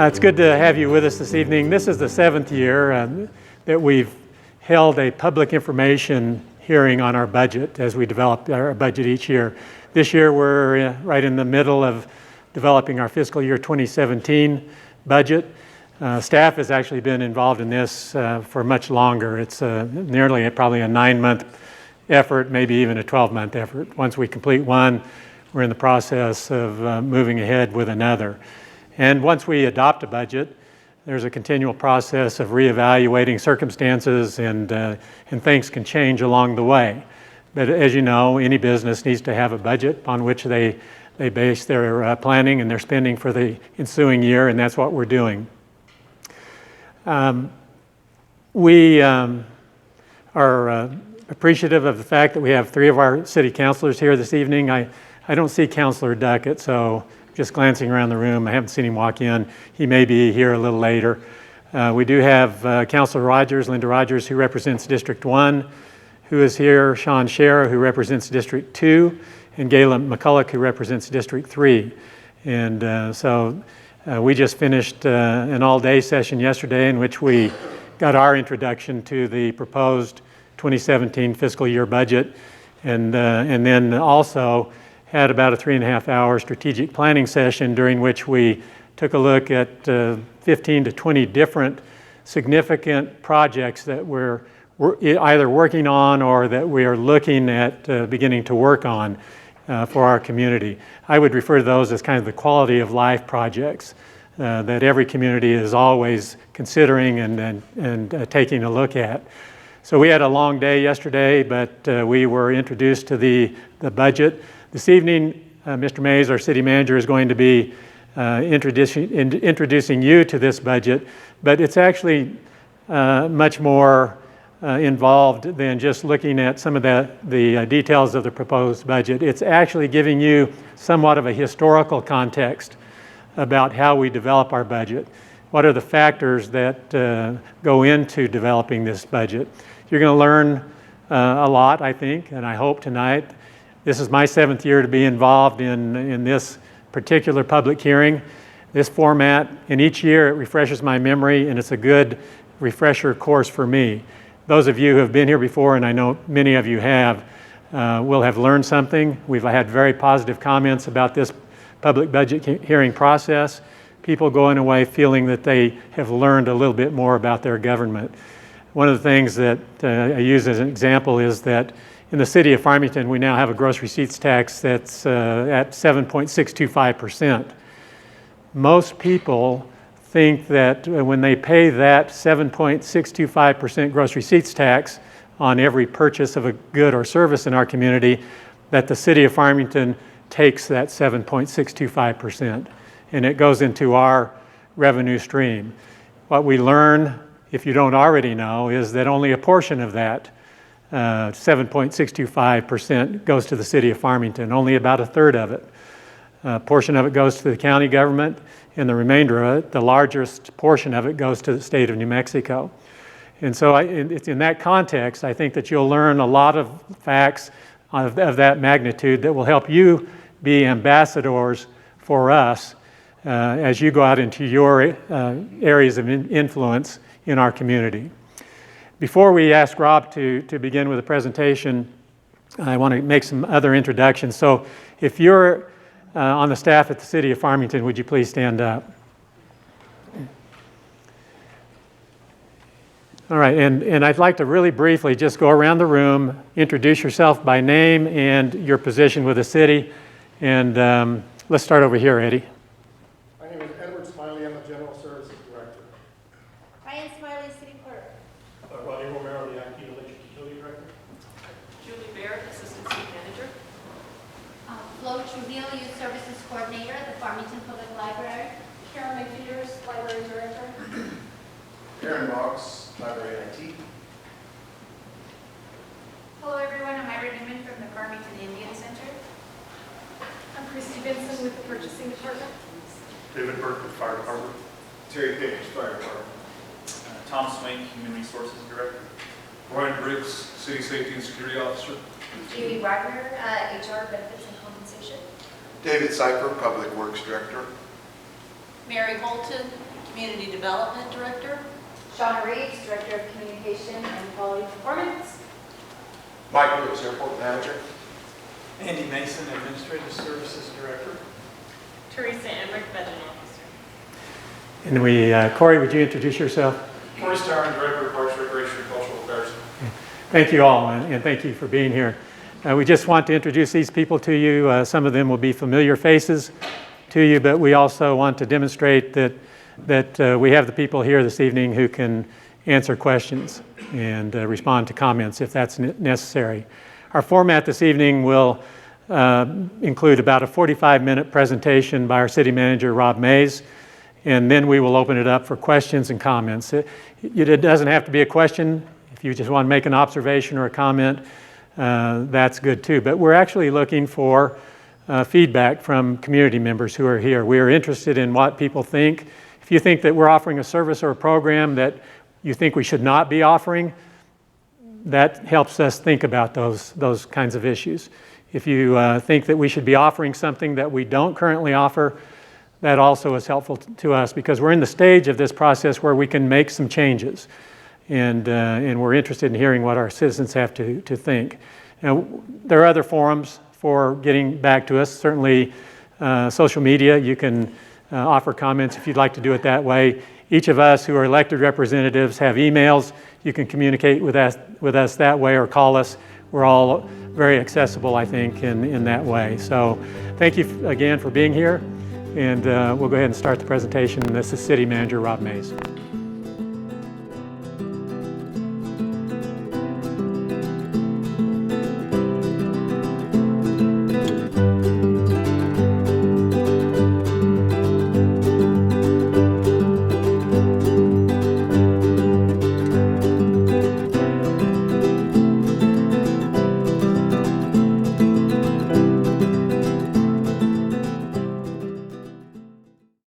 It's good to have you with us this evening. This is the 7th year that we've held a public information hearing on our budget as we develop our budget each year. This year we're right in the middle of developing our fiscal year 2017 budget. Staff has actually been involved in this for much longer. It's nearly probably a 9-month effort, maybe even a 12-month effort. Once we complete one, we're in the process of moving ahead with another. And once we adopt a budget, there's a continual process of reevaluating circumstances, and things can change along the way. But as you know, any business needs to have a budget on which they base their planning and their spending for the ensuing year, and that's what we're doing. We are appreciative of the fact that we have 3 of our city councilors here this evening. I don't see Councilor Duckett, so just glancing around the room, I haven't seen him walk in. He may be here a little later. We do have Councilor Rogers, Linda Rogers, who represents District 1, who is here, Sean Scherer, who represents District 2, and Gayla McCulloch, who represents District 3. And so we just finished an all-day session yesterday in which we got our introduction to the proposed 2017 fiscal year budget, and then also had about a 3.5-hour strategic planning session during which we took a look at 15 to 20 different significant projects that we're either working on or that we are looking at beginning to work on for our community. I would refer to those as kind of the quality of life projects that every community is always considering and taking a look at. So we had a long day yesterday, but we were introduced to the budget. This evening, Mr. Mays, our city manager, is going to be introducing you to this budget, but it's actually much more involved than just looking at some of the details of the proposed budget. It's actually giving you somewhat of a historical context about how we develop our budget. What are the factors that go into developing this budget? You're going to learn a lot, I think, and I hope tonight. This is my 7th year to be involved in this particular public hearing, this format, and each year it refreshes my memory, and it's a good refresher course for me. Those of you who have been here before, and I know many of you have, will have learned something. We've had very positive comments about this public budget hearing process. People going away feeling that they have learned a little bit more about their government. One of the things that I use as an example is that in the city of Farmington, we now have a gross receipts tax that's at 7.625%. Most people think that when they pay that 7.625% gross receipts tax on every purchase of a good or service in our community, that the city of Farmington takes that 7.625% and it goes into our revenue stream. What we learn, if you don't already know, is that only a portion of that 7.625% goes to the city of Farmington, only about a third of it. A portion of it goes to the county government, and the remainder of it, the largest portion of it, goes to the state of New Mexico. And so it's in that context, I think that you'll learn a lot of facts of that magnitude that will help you be ambassadors for us as you go out into your areas of influence in our community. Before we ask Rob to begin with a presentation, I want to make some other introductions. So if you're on the staff at the City of Farmington, would you please stand up? All right, and I'd like to really briefly just go around the room, introduce yourself by name and your position with the city, and let's start over here, Eddie. My name is Edward Smiley. I'm the General Services Director. Ryan Smiley, City Clerk. Rodney Romero, the IT Electric Utility Director. Julie Barrett, Assistant City Manager. Flo Trujillo, Youth Services Coordinator at the Farmington Public Library. Karen McPeters, Library Director. Aaron Boggs, Library IT. Hello everyone, I'm Ira Newman from the Farmington Indian Center. I'm Christy Benson with the Purchasing Department. David Burke with Fire Department. Terry Page, Fire Department. Tom Swank, Human Resources Director. Brian Briggs, City Safety and Security Officer. Judy Wagner, HR, Benefits and Compensation. David Cipher, Public Works Director. Mary Holton, Community Development Director. Shauna Reeves, Director of Communication and Quality Performance. Mike Lewis, Airport Manager. Andy Mason, Administrative Services Director. Teresa Emmerich, Budget Officer. And Corey, would you introduce yourself? Corey Starr, Director of Parks, Recreation, and Cultural Affairs. Thank you all, and thank you for being here. We just want to introduce these people to you. Some of them will be familiar faces to you, but we also want to demonstrate that we have the people here this evening who can answer questions and respond to comments if that's necessary. Our format this evening will include about a 45-minute presentation by our city manager, Rob Mays, and then we will open it up for questions and comments. It doesn't have to be a question. If you just want to make an observation or a comment, that's good too. But we're actually looking for feedback from community members who are here. We are interested in what people think. If you think that we're offering a service or a program that you think we should not be offering, that helps us think about those kinds of issues. If you think that we should be offering something that we don't currently offer, that also is helpful to us because we're in the stage of this process where we can make some changes. And we're interested in hearing what our citizens have to think. Now, there are other forums for getting back to us. Certainly, social media, you can offer comments if you'd like to do it that way. Each of us who are elected representatives have emails. You can communicate with us that way or call us. We're all very accessible, I think, in that way. So thank you again for being here. And we'll go ahead and start the presentation. This is City Manager Rob Mays.